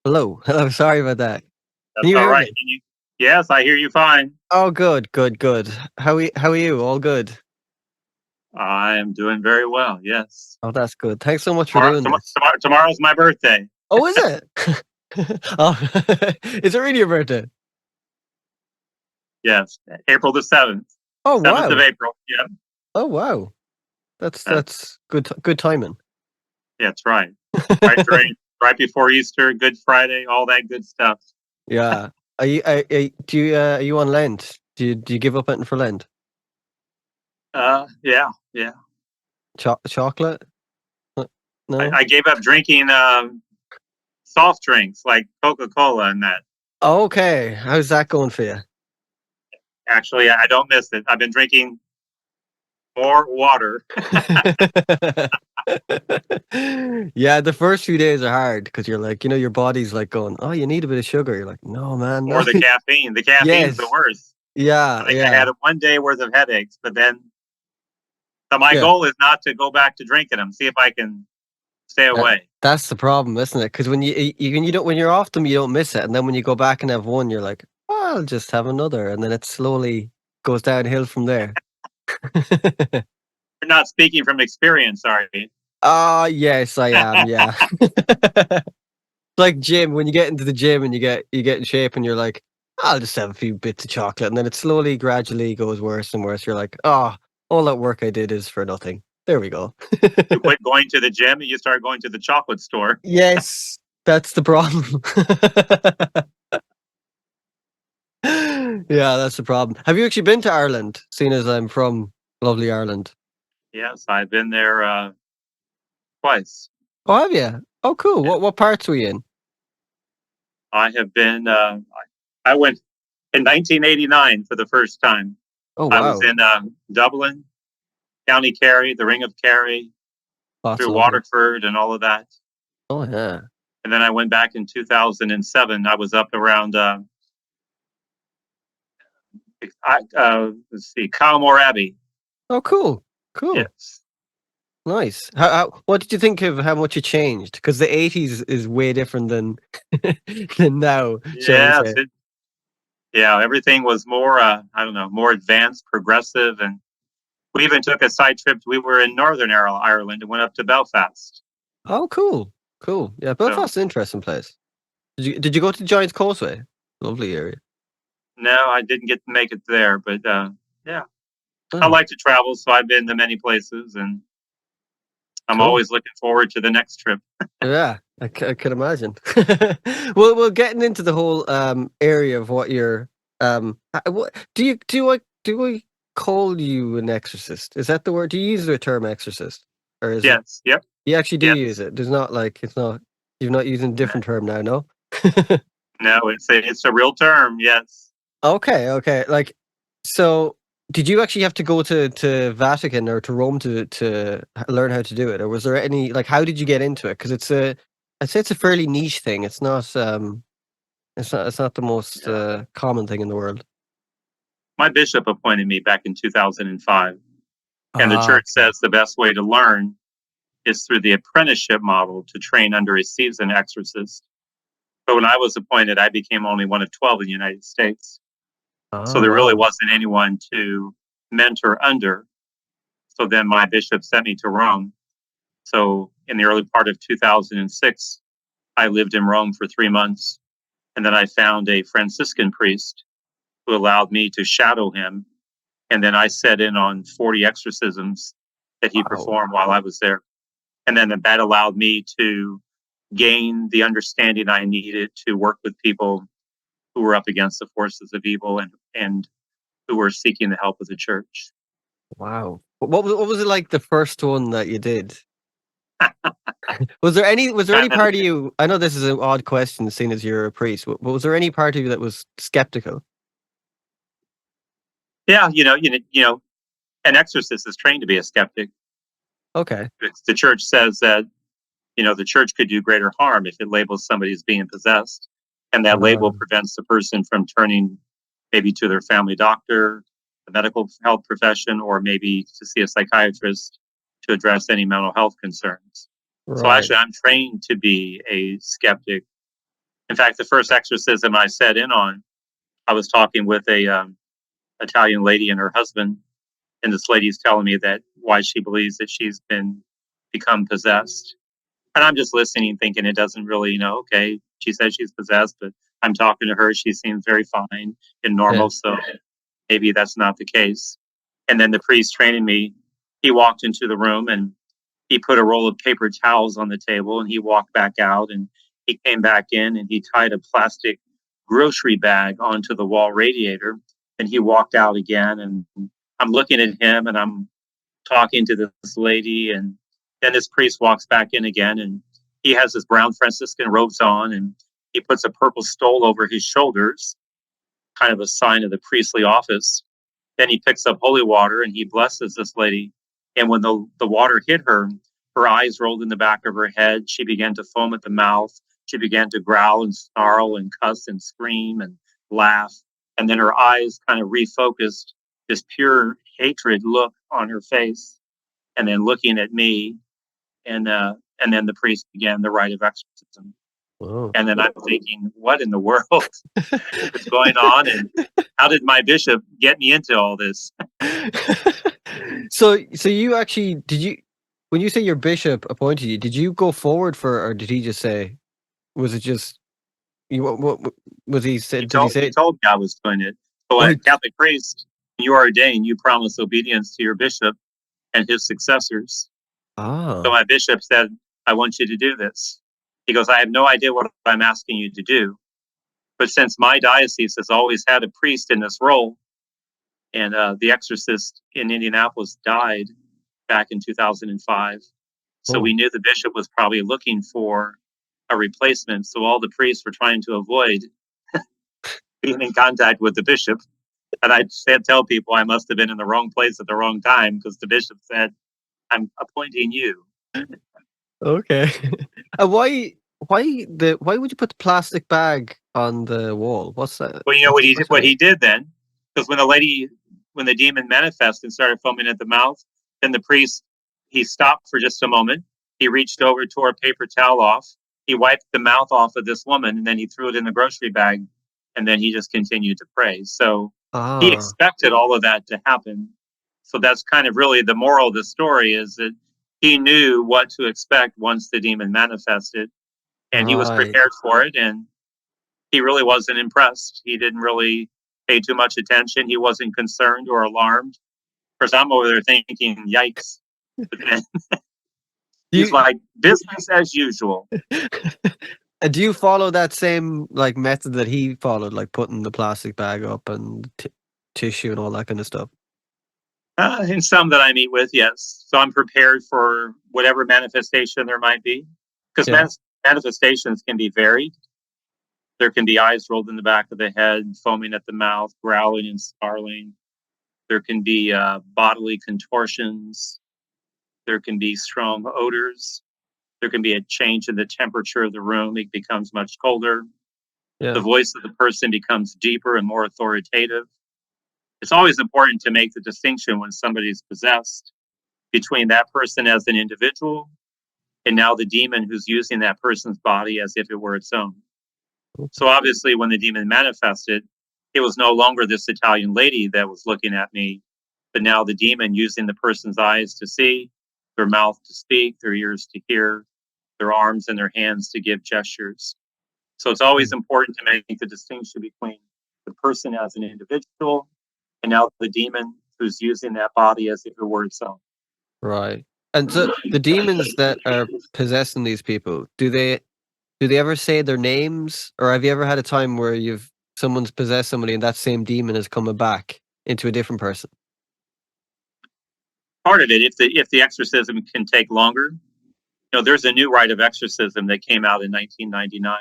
Hello. Hello. Sorry about that. Can That's you all hear right. me? Yes, I hear you fine. Oh, good, good, good. How are you? All good. I am doing very well. Yes. Oh, that's good. Thanks so much for doing this. Tomorrow's my birthday. Oh, is it? Oh, is it really your birthday? Yes, April the 7th. Oh, 7th of wow. April. Yeah, Oh, wow. That's that's, that's good timing. yeah, that's right. Right before Easter, Good Friday, all that good stuff. Yeah. Are you on Lent? Do you give up anything for Lent? Yeah, yeah. Chocolate? Uh, I, No. I gave up drinking soft drinks like Coca-Cola and that. Okay. How's that going for you? Actually, I don't miss it. I've been drinking more water. Yeah, the first few days are hard because you're like, your body's like going, "Oh, you need a bit of sugar." You're like, "No, man, no." Or the caffeine. The caffeine's the Yes. worst. Yeah, I think I yeah, had one day worth of headaches, but then so my yeah. goal is not to go back to drinking them. See if I can stay That away. that's the problem, isn't it? Because when you're off them, you don't miss it, and then when you go back and have one, you're like, "Oh, I'll just have another," and then it slowly goes downhill from there. You're not speaking from experience, are you? Ah, yes, I am. Yeah. Like gym, when you get into the gym and you get in shape and you're like, "I'll just have a few bits of chocolate," and then it slowly, gradually goes worse and worse. You're like, "Oh, all that work I did is for nothing." There we go. You quit going to the gym and you start going to the chocolate store. Yes, that's the problem. Yeah, that's the problem. Have you actually been to Ireland, seeing as I'm from lovely Ireland? Yes, I've been there twice. Oh, have you? Oh, cool. Yeah. What parts were you in? I have been. I went in 1989 for the first time. Oh, I was wow. in Dublin, County Kerry, the Ring of Kerry, Oh, that's through lovely. Waterford, and all of that. Oh, yeah. And then I went back in 2007. I was up around let's see, Calmore Abbey. Oh, cool. Cool. Yes. Nice. What did you think of how much it changed? Because the '80s is way different than than now, shall we Yes. say. Yeah. Everything was more, I don't know, more advanced, progressive. And we even took a side trip. We were in Northern Ireland and went up to Belfast. Oh, cool. Cool. Yeah, So, Belfast's an interesting place. Did you go to Giant's Causeway? Lovely area. no, I didn't get to make it there. But yeah, I Oh, like to travel. So I've been to many places and I'm cool. always looking forward to the next trip. Yeah, I can imagine. Well, getting into the whole, area of what you're, what do we call you an exorcist? Is that the word? Do you use the term exorcist? Or is it Yes. Yep. you actually do use Yes. it? There's not like it's not you're not using a different term now, no? No, it's a real term. Yes. Okay, okay, like, so, did you actually have to go to Vatican or to Rome to learn how to do it? Or was there any like, how did you get into it? Because I'd say it's a fairly niche thing. It's not the most, Yeah. common thing in the world. My bishop appointed me back in 2005. And the Ah, church okay. says the best way to learn is through the apprenticeship model to train under a seasoned exorcist. But when I was appointed, I became only one of 12 in the United States. So Oh, there really wow. wasn't anyone to mentor under. So then my bishop sent me to Rome. So in the early part of 2006, I lived in Rome for 3 months. And then I found a Franciscan priest who allowed me to shadow him. And then I set in on 40 exorcisms that he Wow. performed while I was there. And then that allowed me to gain the understanding I needed to work with people who were up against the forces of evil and who were seeking the help of the church. Wow. What was it like the first one that you did? Was there any part of you I know this is an odd question seeing as you're a priest, but was there any part of you that was skeptical? Yeah, an exorcist is trained to be a skeptic. Okay. The church says that the church could do greater harm if it labels somebody as being possessed, and that label Uh, prevents the person from turning maybe to their family doctor, the medical health profession, or maybe to see a psychiatrist to address any mental health concerns. So right. actually, I'm trained to be a skeptic, In fact, the first exorcism I sat in on, I was talking with a Italian lady and her husband, and this lady's telling me that why she believes that she's become possessed. And I'm just listening, thinking it doesn't really, okay, she says she's possessed, but I'm talking to her. She seems very fine and Yeah. normal. So maybe that's not the case. And then the priest training me, he walked into the room and he put a roll of paper towels on the table and he walked back out and he came back in and he tied a plastic grocery bag onto the wall radiator and he walked out again. And I'm looking at him and I'm talking to this lady, and then this priest walks back in again, and he has his brown Franciscan robes on, and he puts a purple stole over his shoulders, kind of a sign of the priestly office. Then he picks up holy water and he blesses this lady. And when the water hit her, her eyes rolled in the back of her head. She began to foam at the mouth. She began to growl and snarl and cuss and scream and laugh. And then her eyes kind of refocused, this pure hatred look on her face, and then looking at me. And then the priest began the rite of exorcism. Whoa. And then I'm thinking, what in the world is going on? And how did my bishop get me into all this? So you actually when you say your bishop appointed you, did you go forward for, or did he just say? Was it just you? What was he said? Did he He say? told me I was doing it. So, Oh, a Catholic priest, when you are ordained, you promise obedience to your bishop and his successors. So ah, my bishop said, I want you to do this. He goes, I have no idea what I'm asking you to do. But since my diocese has always had a priest in this role, and the exorcist in Indianapolis died back in 2005, so oh, we knew the bishop was probably looking for a replacement. So all the priests were trying to avoid being in contact with the bishop. And I tell people I must have been in the wrong place at the wrong time because the bishop said, I'm appointing you. okay. And why would you put the plastic bag on the wall? What's that? Well, you know What's what that he mean? did then? Because when the demon manifested and started foaming at the mouth, then the priest, he stopped for just a moment. He reached over, tore a paper towel off. He wiped the mouth off of this woman, and then he threw it in the grocery bag, and then he just continued to pray. So he Ah, expected all of that to happen. So that's kind of really the moral of the story, is that he knew what to expect once the demon manifested, and he was right. prepared for it. And he really wasn't impressed. He didn't really pay too much attention. He wasn't concerned or alarmed. Of course, I'm over there thinking, yikes. But then Do he's you like, business as usual. and do you follow that same like method that he followed, like putting the plastic bag up and tissue and all that kind of stuff? And some that I meet with, yes. So I'm prepared for whatever manifestation there might be. Because Yeah. manifestations can be varied. There can be eyes rolled in the back of the head, foaming at the mouth, growling and snarling. There can be bodily contortions. There can be strong odors. There can be a change in the temperature of the room. It becomes much colder. The Yeah. voice of the person becomes deeper and more authoritative. It's always important to make the distinction when somebody's possessed between that person as an individual and now the demon who's using that person's body as if it were its own. So obviously, when the demon manifested, it was no longer this Italian lady that was looking at me, but now the demon using the person's eyes to see, their mouth to speak, their ears to hear, their arms and their hands to give gestures. So it's always Mm. important to make the distinction between the person as an individual and now the demon who's using that body as if it were its own. Right. And so the demons that are possessing these people, do they ever say their names, or have you ever had a time where someone's possessed somebody and that same demon is coming back into a different person? Part of it, if the exorcism can take longer, there's a new rite of exorcism that came out in 1999.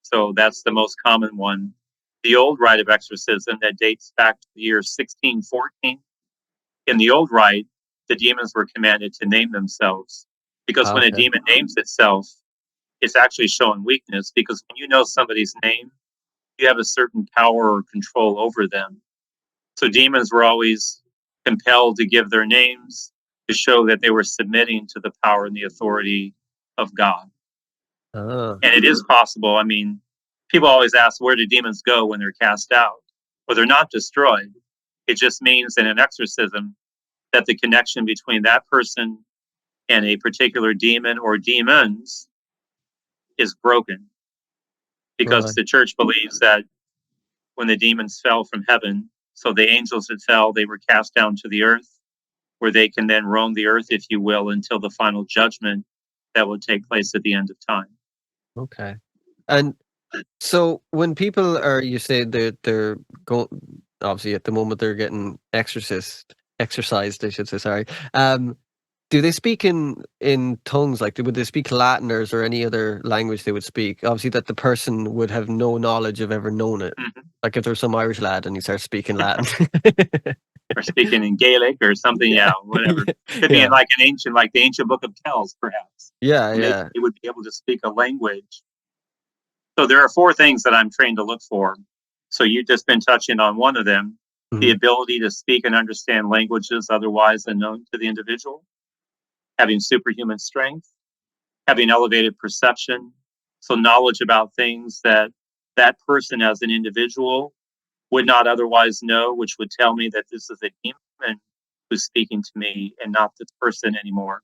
So that's the most common one. The old rite of exorcism that dates back to the year 1614. In the old rite, the demons were commanded to name themselves because Ah, when a okay. demon names itself, it's actually showing weakness because when you know somebody's name, you have a certain power or control over them. So demons were always compelled to give their names to show that they were submitting to the power and the authority of God. Oh, And it is possible. I mean, people always ask, where do demons go when they're cast out? Well, they're not destroyed. It just means in an exorcism that the connection between that person and a particular demon or demons is broken, because right. the church believes that when the demons fell from heaven, so the angels that fell, they were cast down to the earth, where they can then roam the earth, if you will, until the final judgment that will take place at the end of time. Okay. And so when people are, you say they're going, obviously at the moment they're getting exercised, I should say, sorry. Do they speak in tongues? Like, would they speak Latin, or is there any other language they would speak? Obviously, that the person would have no knowledge of ever known it. Mhm. Like if there's some Irish lad and he starts speaking Latin. Or speaking in Gaelic or something, Yeah. yeah, whatever. Could be in Yeah. like an ancient, like the ancient book of Kells, perhaps. Yeah, And yeah. they would be able to speak a language. So there are four things that I'm trained to look for. So you've just been touching on one of them: the Mhm. ability to speak and understand languages otherwise unknown to the individual, having superhuman strength, having elevated perception, so knowledge about things that that person as an individual would not otherwise know, which would tell me that this is a demon who's speaking to me and not this person anymore.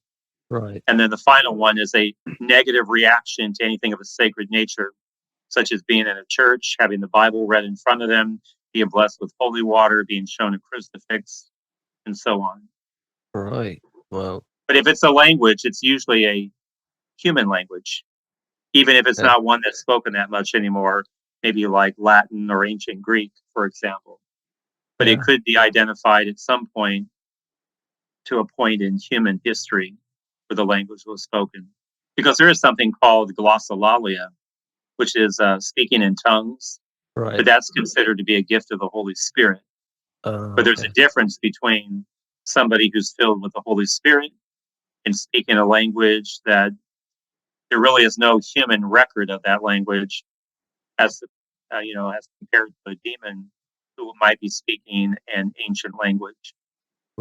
Right. And then the final one is a negative reaction to anything of a sacred nature, such as being in a church, having the Bible read in front of them, being blessed with holy water, being shown a crucifix, and so on. Right. Well, But if it's a language, it's usually a human language, even if it's yeah. not one that's spoken that much anymore, maybe like Latin or ancient Greek, for example. But it Yeah. could be identified at some point to a point in human history where the language was spoken. Because there is something called glossolalia, which is speaking in tongues, but Right. that's considered to be a gift of the Holy Spirit. But there's a Okay. difference between somebody who's filled with the Holy Spirit and speaking a language that there really is no human record of that language, as as compared to a demon who might be speaking an ancient language.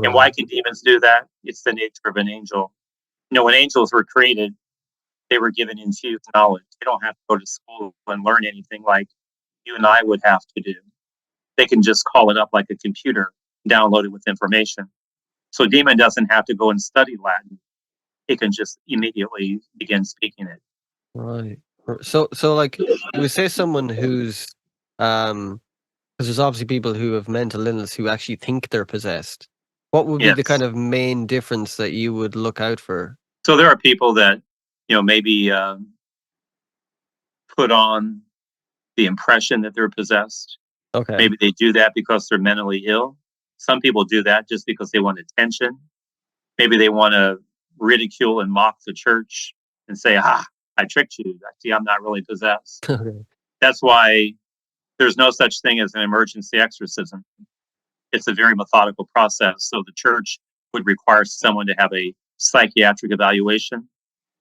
And why Right. can demons do that? It's the nature of an angel. When angels were created, they were given infused knowledge. They don't have to go to school and learn anything like you and I would have to do. They can just call it up like a computer, download it with information. So a demon doesn't have to go and study Latin. It can just immediately begin speaking it. Right. So like we say someone who's because there's obviously people who have mental illness who actually think they're possessed. What would be the kind Yes. of main difference that you would look out for? So there are people that, maybe put on the impression that they're possessed. Okay. Maybe they do that because they're mentally ill. Some people do that just because they want attention. Maybe they want to ridicule and mock the church and say, I tricked you. See, I'm not really possessed. Okay. That's why there's no such thing as an emergency exorcism. It's a very methodical process. So the church would require someone to have a psychiatric evaluation.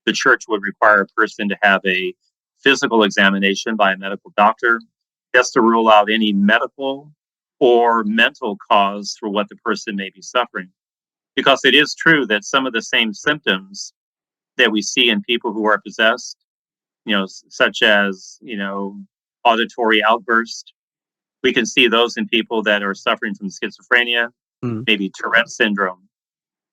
The church would require a person to have a physical examination by a medical doctor, just to rule out any medical or mental cause for what the person may be suffering. Because it is true that some of the same symptoms that we see in people who are possessed, such as, auditory outburst, we can see those in people that are suffering from schizophrenia, Mm, maybe Tourette syndrome.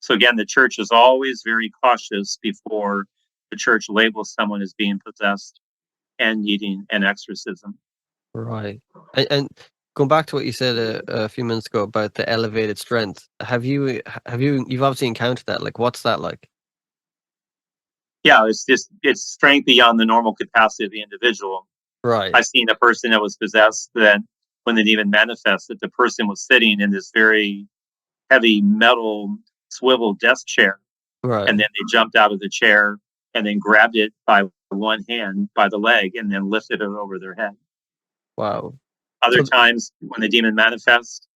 So again, the church is always very cautious before the church labels someone as being possessed and needing an exorcism. right. And going back to what you said a few minutes ago about the elevated strength, you've obviously encountered that? Like, what's that like? Yeah, it's strength beyond the normal capacity of the individual. Right. I've seen a person that was possessed that when it even manifested, the person was sitting in this very heavy metal swivel desk chair, Right. and then they jumped out of the chair and then grabbed it by one hand by the leg and then lifted it over their head. Wow. Other So times when the demon manifests,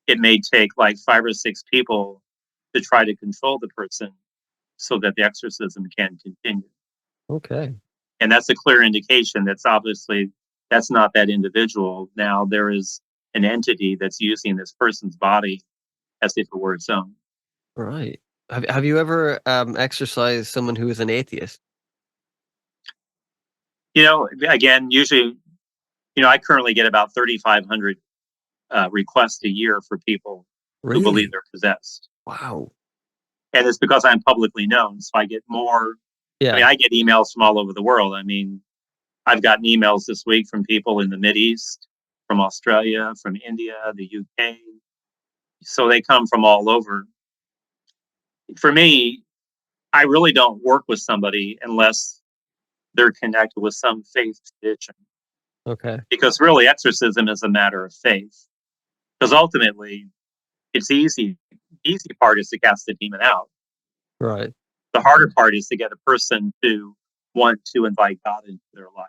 it may take like 5 or 6 people to try to control the person so that the exorcism can continue. okay. And that's a clear indication that's obviously that's not that individual. Now there is an entity that's using this person's body as if it were its own. Right. Have you ever exercised someone who is an atheist? Again, usually, I currently get about 3,500 requests a year for people who believe Really? they're possessed. Wow. And it's because I'm publicly known. So I get more. I mean, Yeah. I get emails from all over the world. I mean, I've gotten emails this week from people in the Mideast, from Australia, from India, the UK. So they come from all over. For me, I really don't work with somebody unless they're connected with some faith tradition. Okay. Because really, exorcism is a matter of faith. Because ultimately, it's easy. The easy part is to cast the demon out. Right. The harder part is to get a person to want to invite God into their life.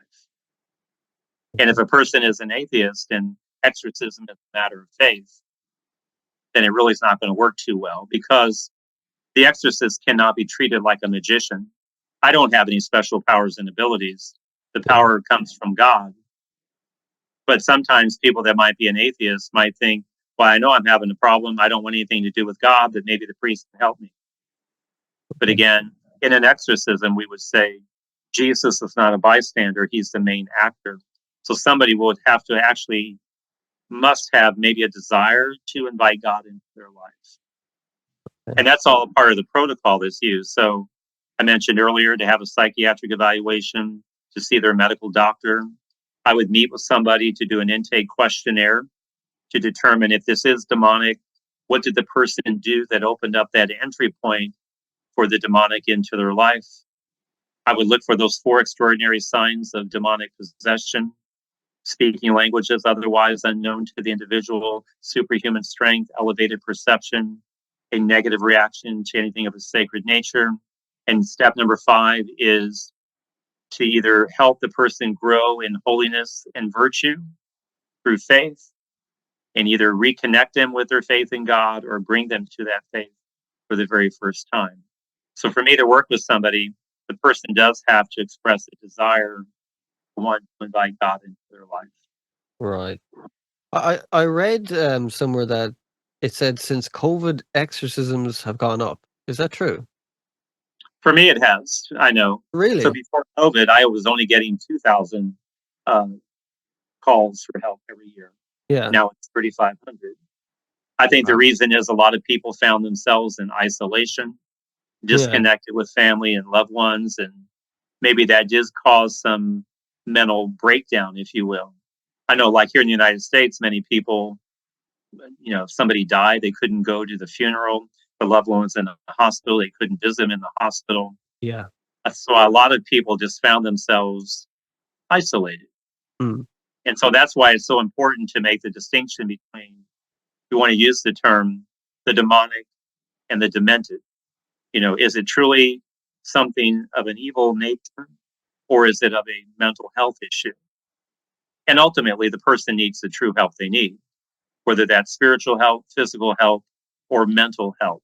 And if a person is an atheist and exorcism is a matter of faith, then it really is not going to work too well because the exorcist cannot be treated like a magician. I don't have any special powers and abilities. The Yeah. power comes from God. But sometimes people that might be an atheist might think, well, I know I'm having a problem. I don't want anything to do with God, but maybe the priest can help me. But Okay. again, in an exorcism, we would say Jesus is not a bystander, he's the main actor. So somebody would have to actually must have maybe a desire to invite God into their life. Okay. And that's all part of the protocol that's used. So I mentioned earlier to have a psychiatric evaluation, to see their medical doctor. I would meet with somebody to do an intake questionnaire to determine if this is demonic. What did the person do that opened up that entry point for the demonic into their life? I would look for those 4 extraordinary signs of demonic possession: speaking languages otherwise unknown to the individual, superhuman strength, elevated perception, a negative reaction to anything of a sacred nature. And step number 5 is to either help the person grow in holiness and virtue through faith, and either reconnect them with their faith in God or bring them to that faith for the very first time. So for me to work with somebody, the person does have to express a desire to want to invite God into their life. Right. I read somewhere that it said since COVID, exorcisms have gone up. Is that true? For me, it has. I know. So Really? before COVID, I was only getting 2,000 um, calls for help every year. Yeah. Now it's 3,500. I think the Wow. reason is a lot of people found themselves in isolation, Yeah. disconnected with family and loved ones, and maybe that does cause some mental breakdown, if you will. I know, like here in the United States, many people, if somebody died, they couldn't go to the funeral. The loved one was in the hospital, they couldn't visit them in the hospital. Yeah. So a lot of people just found themselves isolated. Mm. And so that's why it's so important to make the distinction between, we want to use the term, the demonic and the demented. Is it truly something of an evil nature, or is it of a mental health issue? And ultimately, the person needs the true help they need, whether that's spiritual help, physical help, or mental help.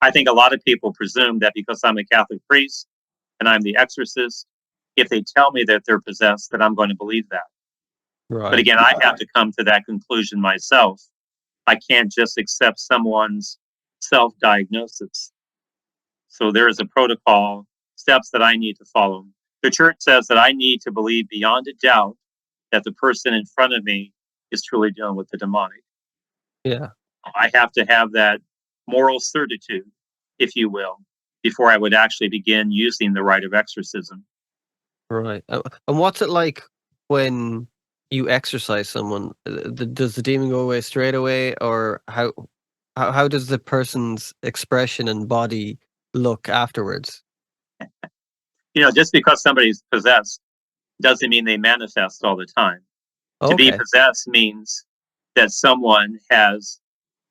I think a lot of people presume that because I'm a Catholic priest and I'm the exorcist, if they tell me that they're possessed, that I'm going to believe that. But Right. again, I have to come to that conclusion myself. I can't just accept someone's self diagnosis. So there is a protocol, steps that I need to follow. The church says that I need to believe beyond a doubt that the person in front of me is truly dealing with the demonic. Yeah. I have to have that moral certitude, if you will, before I would actually begin using the rite of exorcism. Right. And what's it like when you exorcise someone? Does the demon go away straight away, or how does the person's expression and body look afterwards? Just because somebody's possessed doesn't mean they manifest all the time. To be Okay. possessed means that someone has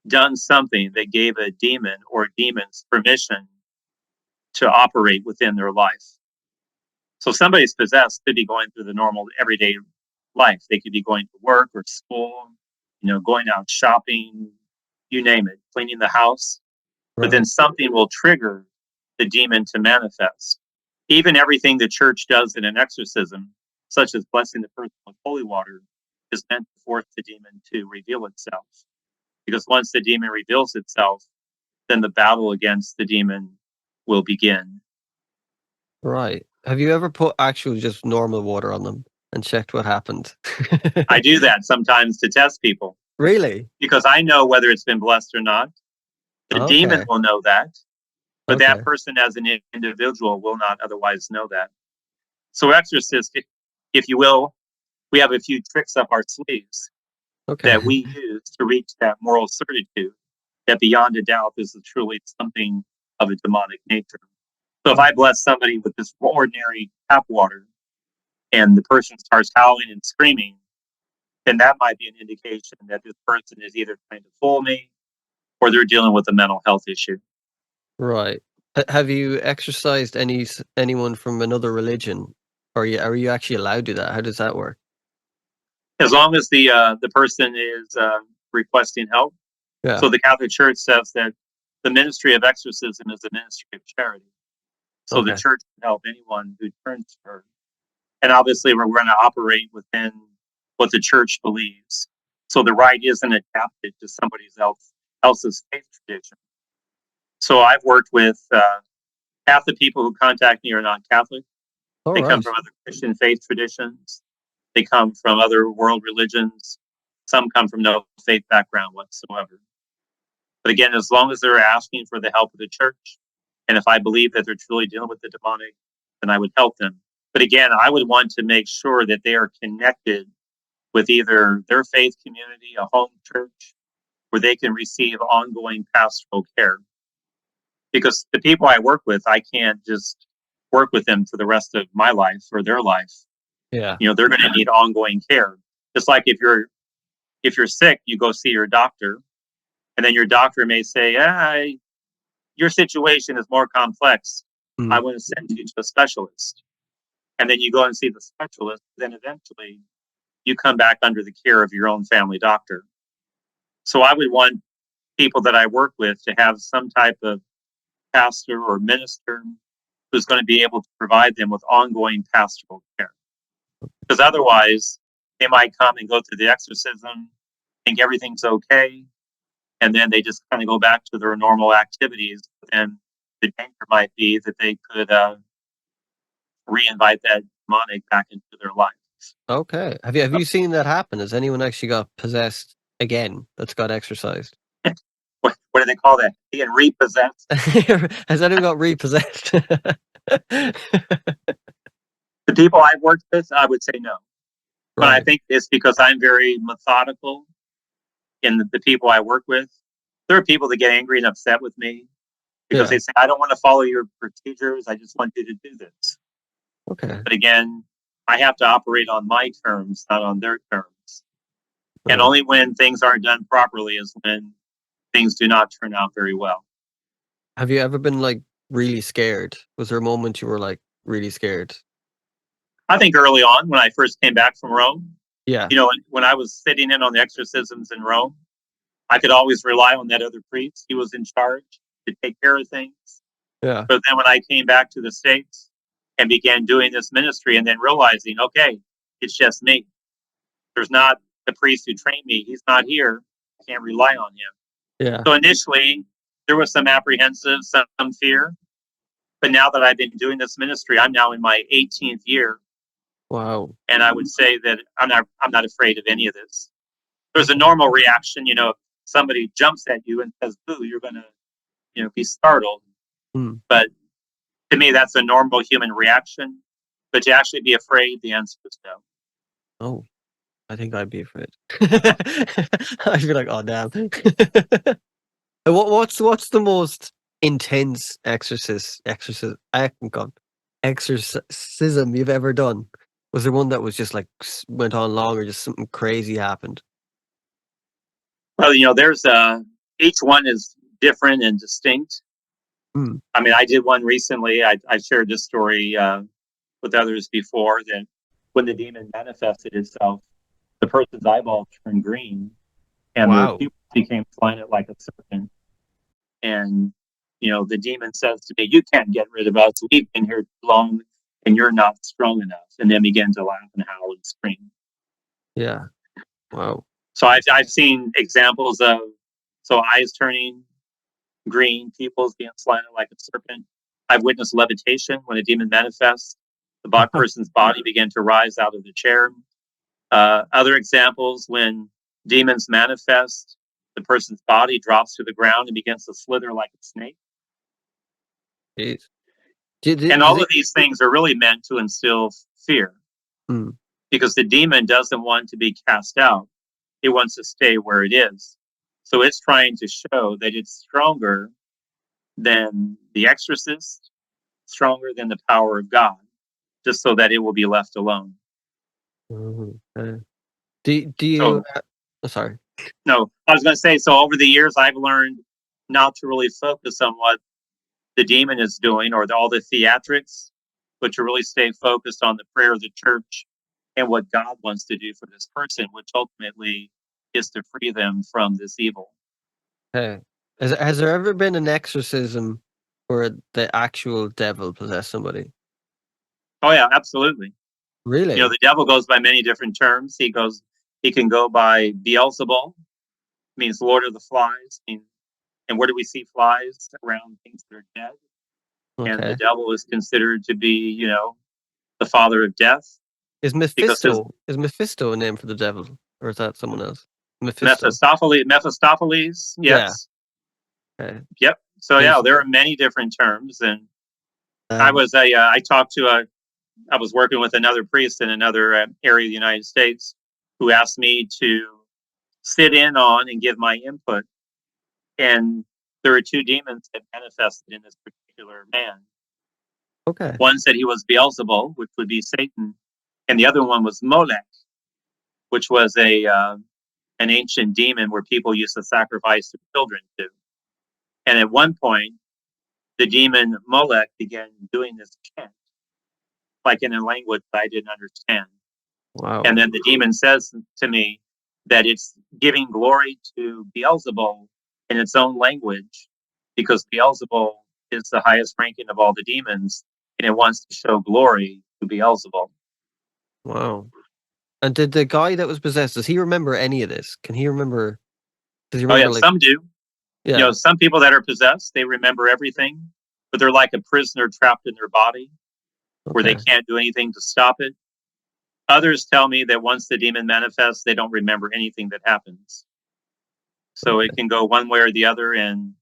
done something that gave a demon or demons permission to operate within their life. So somebody's possessed could be going through the normal everyday life. They could be going to work or school, going out shopping, you name it, cleaning the house. But then Right. something will trigger the demon to manifest. Even everything the church does in an exorcism, such as blessing the person with holy water, is meant to force the demon to reveal itself. Because once the demon reveals itself, then the battle against the demon will begin. Right. Have you ever put actual just normal water on them and checked what happened? I do that sometimes to test people Really? because I know whether it's been blessed or not. The demon Okay. will know that, but that Okay. person as an individual will not otherwise know that. So, exorcists, if you will, we have a few tricks up our sleeves Okay. that we use to reach that moral certitude that beyond a doubt this is truly something of a demonic nature. So if I bless somebody with this ordinary tap water and the person starts howling and screaming, then that might be an indication that this person is either trying to fool me or they're dealing with a mental health issue. Right. Have you exorcised anyone from another religion? Or are you actually allowed to do that? How does that work? As long as the person is requesting help. Yeah. So the Catholic Church says that the ministry of exorcism is a ministry of charity. So the Okay. church can help anyone who turns to her. And obviously, we're going to operate within what the church believes. So the rite isn't adapted to somebody else's faith tradition. So I've worked with half the people who contact me are not Catholic. All They come right. from other Christian faith traditions. They come from other world religions. Some come from no faith background whatsoever. But again, as long as they're asking for the help of the church, and if I believe that they're truly dealing with the demonic, then I would help them. But again, I would want to make sure that they are connected with either their faith community, a home church, where they can receive ongoing pastoral care. Because the people I work with, I can't just work with them for the rest of my life or their life. Yeah. You know, they're going to need ongoing care. Just like if you're sick, you go see your doctor, and then your doctor may say, your situation is more complex. I Mm. want to send you to a specialist. And then you go and see the specialist. Then eventually you come back under the care of your own family doctor. So I would want people that I work with to have some type of pastor or minister who's going to be able to provide them with ongoing pastoral care. Because otherwise, they might come and go through the exorcism, think everything's okay, and then they just kind of go back to their normal activities. And the danger might be that they could reinvite that demonic back into their life. Okay. Have you seen that happen? Has anyone actually got possessed again that's got exorcised? What do they call that? Being repossessed. Has anyone got repossessed? The people I've worked with, I would say no. But I Right. think it's because I'm very methodical in the people I work with. There are people that get angry and upset with me because Yeah. they say, I don't want to follow your procedures. I just want you to do this. Okay. But again, I have to operate on my terms, not on their terms. And Right. only when things aren't done properly is when things do not turn out very well. Have you ever been, like, really scared? Was there a moment you were, like, really scared? I think early on, when I first came back from Rome, Yeah. when I was sitting in on the exorcisms in Rome, I could always rely on that other priest. He was in charge to take care of things. Yeah. But then when I came back to the States and began doing this ministry and then realizing, okay, it's just me. There's not the priest who trained me. He's not here. I can't rely on him. Yeah. So initially, there was some apprehensive, some fear. But now that I've been doing this ministry, I'm now in my 18th year. Wow. And I would say that I'm not afraid of any of this. There's a Okay. normal reaction, if somebody jumps at you and says, boo, you're going to, be startled. Mm. But to me, that's a normal human reaction. But to actually be afraid, the answer is no. Oh, I think I'd be afraid. I'd be like, "Oh, damn." And what's the most intense exorcism you've ever done? Was there one that was just, like, went on long or just something crazy happened? Well, there's each one is different and distinct. Mm. I mean, I did one recently. I shared this story with others before that when the demon manifested itself, the person's eyeball turned green and their Wow. pupils became slanted like a serpent. And, the demon says to me, you can't get rid of us. We've been here too long and you're not strong enough. And then began to laugh and howl and scream. Yeah. Wow. So I've seen examples of eyes turning green, pupils being slanted like a serpent. I've witnessed levitation when a demon manifests. The person's body began to rise out of the chair. Other examples, when demons manifest, the person's body drops to the ground and begins to slither like a snake. Jeez. And all of these things are really meant to instill fear, Mm. because the demon doesn't want to be cast out. It wants to stay where it is. So it's trying to show that it's stronger than the exorcist, stronger than the power of God, just so that it will be left alone. Okay. Do you? So, Sorry. no, I was going to say, so over the years, I've learned not to really focus on what the demon is doing or all the theatrics, but to really stay focused on the prayer of the church and what God wants to do for this person, which ultimately is to free them from this evil. Okay. Has there ever been an exorcism where the actual devil possessed somebody? Oh yeah, absolutely. Really? The devil goes by many different terms. He can go by Beelzebul, means Lord of the Flies. And where do we see flies? Around things that are dead. And the Okay. devil is considered to be, the father of death. Is Because Mephisto a name for the devil, or is that someone else? Mephisto. Mephistopheles, Yeah. yes. Okay. Yep. So yeah, Is- there are many different terms. And I Um, was I was working with another priest in another area of the United States who asked me to sit in on and give my input. And there were two demons that manifested in this particular man. okay. One said he was Beelzebul, which would be Satan, and the other one was Molech, which was an ancient demon where people used to sacrifice their children to. And at one point, the demon Molech began doing this chant, like in a language that I didn't understand. Wow. And then the demon says to me that it's giving glory to Beelzebul in its own language, because Beelzebul is the highest ranking of all the demons, and it wants to show glory to Beelzebul. Wow. And did the guy that was possessed, does he remember any of this? Can he remember? Does he Oh yeah, remember, like, some do. yeah, Some people that are possessed, they remember everything, but they're like a prisoner trapped in their body where they okay. can't do anything to stop it. Others tell me that once the demon manifests, they don't remember anything that happens. So it Okay. can go one way or the other, and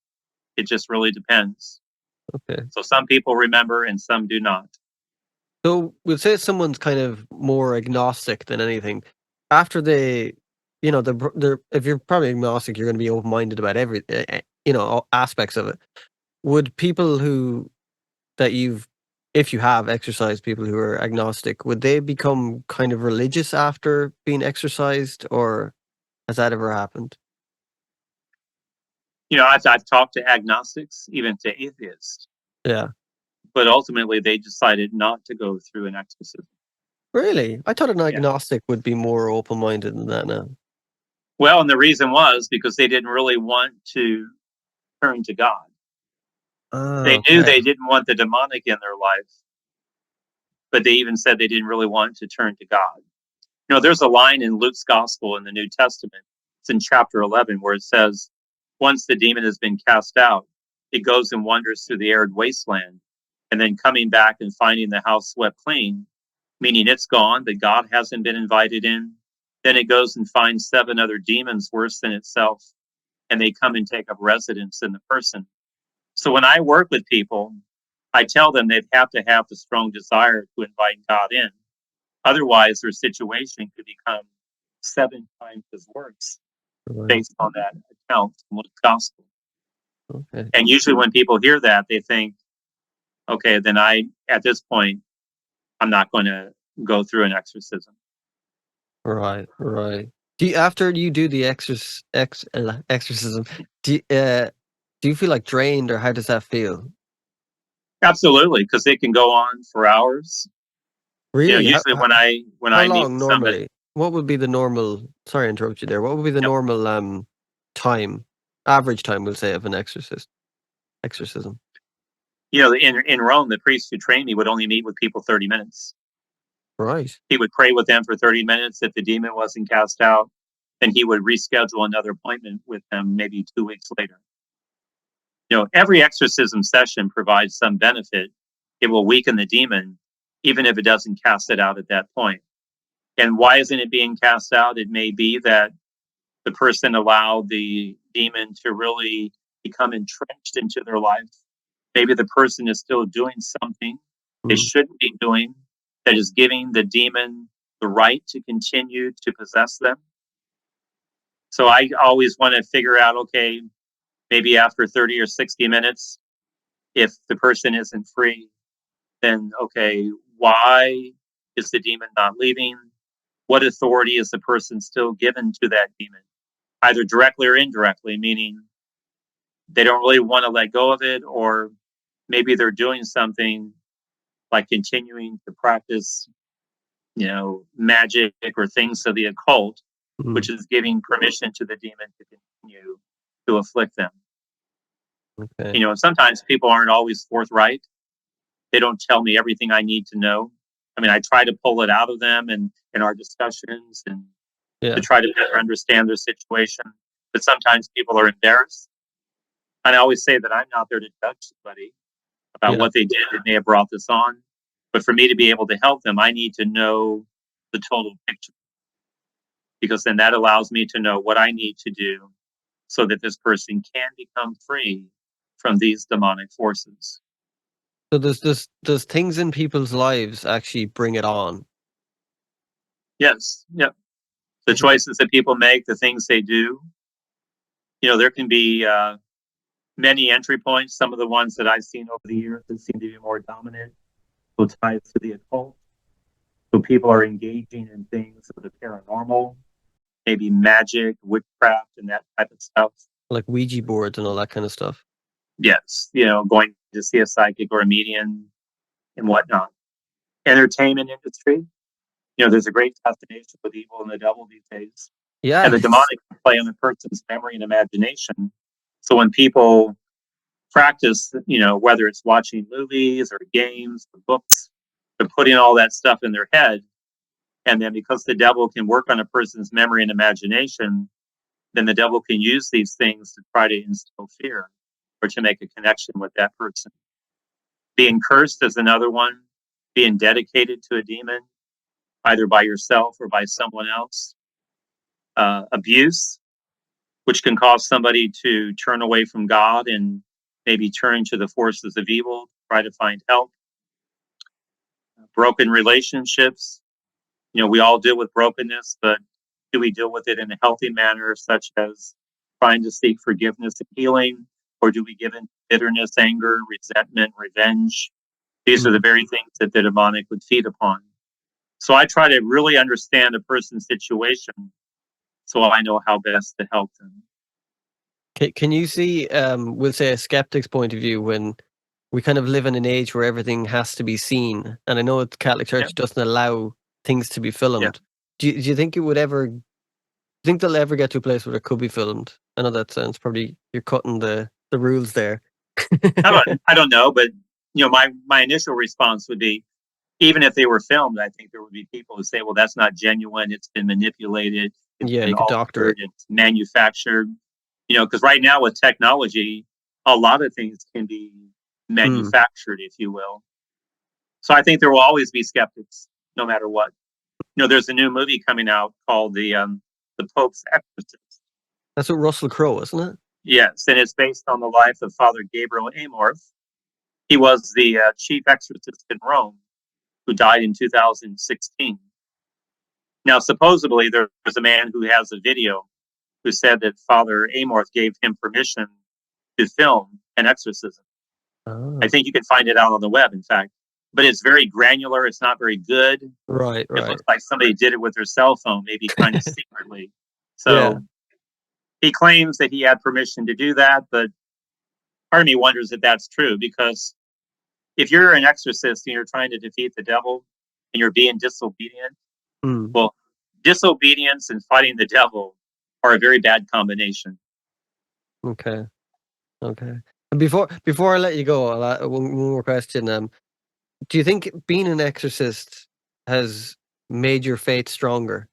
it just really depends. Okay. So some people remember and some do not. So we'll say someone's kind of more agnostic than anything. After they, they're if you're probably agnostic, you're going to be open minded about all aspects of it. Would people that you've, if you have exercised people who are agnostic, would they become kind of religious after being exercised, or has that ever happened? I've talked to agnostics, even to atheists, Yeah. but ultimately they decided not to go through an exorcism. Really? I thought an Yeah. agnostic would be more open minded than that now. Well, and the reason was because they didn't really want to turn to God. They knew Okay. they didn't want the demonic in their life, but they even said they didn't really want to turn to God. There's a line in Luke's gospel in the New Testament. It's in chapter 11 where it says, once the demon has been cast out, it goes and wanders through the arid wasteland, and then coming back and finding the house swept clean, meaning it's gone, but God hasn't been invited in. Then it goes and finds 7 other demons worse than itself, and they come and take up residence in the person. So when I work with people, I tell them they'd have to have the strong desire to invite God in. Otherwise, their situation could become 7 times as worse Right. based on that account from the gospel. Okay. And usually when people hear that, they think, okay, then at this point, I'm not going to go through an exorcism. Right. Right. After you do the exorcism, do you feel like drained, or how does that feel? Absolutely, because it can go on for hours. Really? Usually when How I meet long with somebody, normally? What would be the normal? Sorry to interrupt you there. What would be the yep, normal time, average time, we'll say, of an exorcism? in Rome, the priest who trained me would only meet with people 30 minutes. Right. He would pray with them for 30 minutes. If the demon wasn't cast out, then he would reschedule another appointment with them maybe 2 weeks later. Every exorcism session provides some benefit. It will weaken the demon. even if it doesn't cast it out at that point. And why isn't it being cast out? It may be that the person allowed the demon to really become entrenched into their life. Maybe the person is still doing something they shouldn't be doing that is giving the demon the right to continue to possess them. So I always want to figure out, okay, maybe after 30 or 60 minutes, if the person isn't free, then, okay, why is the demon not leaving? What authority is the person still given to that demon, either directly or indirectly, meaning they don't really want to let go of it, or maybe they're doing something like continuing to practice, magic or things of the occult, which is giving permission to the demon to continue to afflict them. Okay. And sometimes people aren't always forthright. They don't tell me everything I need to know. I mean, I try to pull it out of them in our discussions and to try to better understand their situation. But sometimes people are embarrassed. And I always say that I'm not there to judge somebody about what they did that may have brought this on. But for me to be able to help them, I need to know the total picture, because then that allows me to know what I need to do so that this person can become free from these demonic forces. So does things in people's lives actually bring it on? Yes. Yep. The choices that people make, the things they do, there can be many entry points. Some of the ones that I've seen over the years that seem to be more dominant will tie to the occult. So people are engaging in things of the paranormal, maybe magic, witchcraft, and that type of stuff. Like Ouija boards and all that kind of stuff. Yes, going to see a psychic or a medium and whatnot. Entertainment industry, there's a great fascination with evil and the devil these days. Yeah. And the demonic can play on a person's memory and imagination. So when people practice, whether it's watching movies or games or books, they're putting all that stuff in their head. And then because the devil can work on a person's memory and imagination, then the devil can use these things to try to instill fear or to make a connection with that person. Being cursed is another one. Being dedicated to a demon, either by yourself or by someone else. Abuse, which can cause somebody to turn away from God and maybe turn to the forces of evil, try to find help. Broken relationships. We all deal with brokenness, but do we deal with it in a healthy manner, such as trying to seek forgiveness and healing? Or do we give in bitterness, anger, resentment, revenge? These are the very things that the demonic would feed upon. So I try to really understand a person's situation so I know how best to help them. Can you see, we'll say, a skeptic's point of view when we kind of live in an age where everything has to be seen? And I know the Catholic Church doesn't allow things to be filmed. Do you think it would ever? Do you think they'll ever get to a place where it could be filmed? I know that sounds probably you're cutting the rules there. I don't know, but my initial response would be, even if they were filmed, I think there would be people who say, well, that's not genuine. It's been manipulated. It's been you could doctor it. It's manufactured. Because right now with technology, a lot of things can be manufactured, if you will. So I think there will always be skeptics, no matter what. There's a new movie coming out called the Pope's Exorcist. That's what Russell Crowe, isn't it? Yes, and it's based on the life of Father Gabriel Amorth. He was the chief exorcist in Rome, who died in 2016. Now, supposedly, there's a man who has a video who said that Father Amorth gave him permission to film an exorcism. Oh. I think you can find it out on the web, in fact. But it's very granular. It's not very good. Right. It looks like somebody did it with their cell phone, maybe kind of secretly. So he claims that he had permission to do that, but part of me wonders if that's true, because if you're an exorcist and you're trying to defeat the devil and you're being disobedient, well, disobedience and fighting the devil are a very bad combination. Okay. And before I let you go, I'll add one more question. Do you think being an exorcist has made your faith stronger?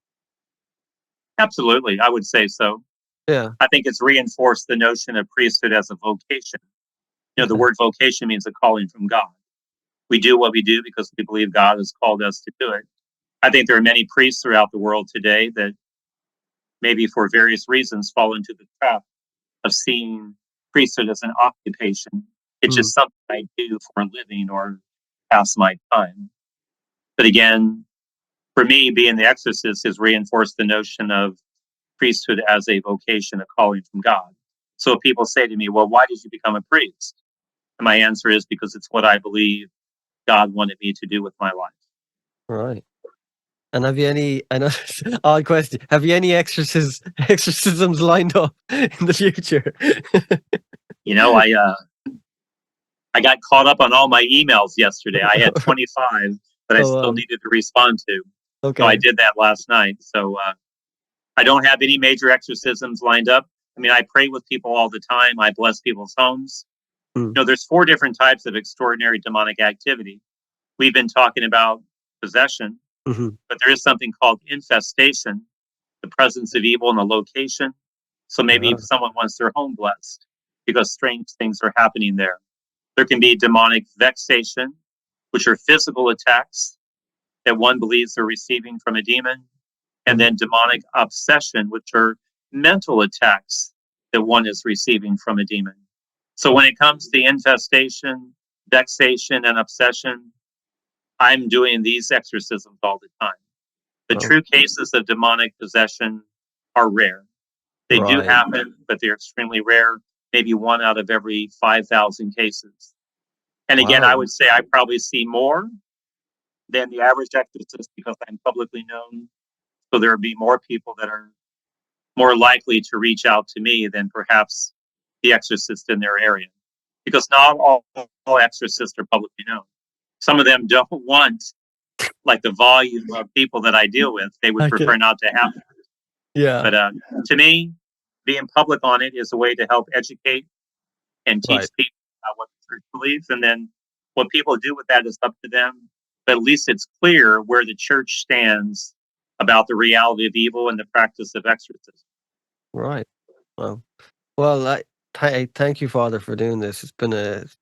Absolutely, I would say so. Yeah. I think it's reinforced the notion of priesthood as a vocation. The word vocation means a calling from God, We do what we do because we believe God has called us to do it. I think there are many priests throughout the world today that maybe for various reasons fall into the trap of seeing priesthood as an occupation. It's Mm. just something I do for a living or pass my time. But again, for me, being the exorcist has reinforced the notion of priesthood as a vocation, a calling from God. So if people say to me, well, why did you become a priest? And my answer is because it's what I believe God wanted me to do with my life. Right. And have you any, I know, odd question, have you any exorcisms lined up in the future? You know, I got caught up on all my emails yesterday. I had 25 that I still needed to respond to. So I Okay. did that last night. So I don't have any major exorcisms lined up. I mean, I pray with people all the time. I bless people's homes. Mm. You know, there's 4 different types of extraordinary demonic activity. We've been talking about possession, Mm-hmm. but there is something called infestation, the presence of evil in a location. So maybe if someone wants their home blessed because strange things are happening there. There can be demonic vexation, which are physical attacks that one believes they're receiving from a demon, and then demonic obsession, which are mental attacks that one is receiving from a demon. So when it comes to infestation, vexation, and obsession, I'm doing these exorcisms all the time. The true cases of demonic possession are rare. They do Right. happen, but they're extremely rare, maybe 1 out of every 5,000 cases. And again, I Wow. would say I probably see more than the average exorcist because I'm publicly known. So there would be more people that are more likely to reach out to me than perhaps the exorcist in their area. Because not all exorcists are publicly known. Some of them don't want like the volume of people that I deal with. They would prefer not to have it. Yeah. But to me, being public on it is a way to help educate and teach Right. people about what the church believes. And then what people do with that is up to them. But at least it's clear where the church stands about the reality of evil and the practice of exorcism. Right. Well, I thank you, Father, for doing this. It's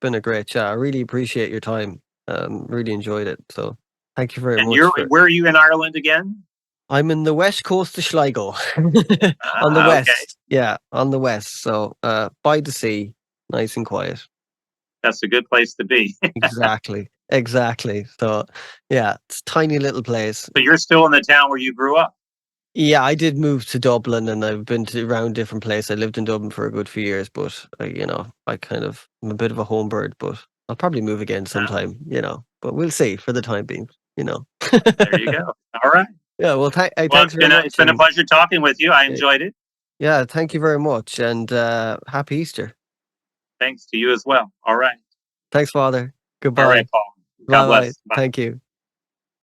been a great chat. I really appreciate your time. Really enjoyed it. So thank you very And much for. where are you in Ireland again? I'm in the west coast of Sligo, on the Okay. west. Yeah, on the west. So by the sea, nice and quiet. That's a good place to be. Exactly. Exactly. So yeah, it's a tiny little place. But you're still in the town where you grew up. Yeah, I did move to Dublin, and I've been to around different places. I lived in Dublin for a good few years, but I kind of I'm a bit of a home bird, but I'll probably move again sometime, but we'll see for the time being, you know. There you go. All right. Yeah, well, Well, thanks very it's much, been a and pleasure talking with you. I uh, enjoyed it. yeah, thank you very much, and happy Easter. Thanks to you as well. All right. Thanks, Father. All Goodbye. right, Paul. God Bye bye. bless. Bye. Thank you.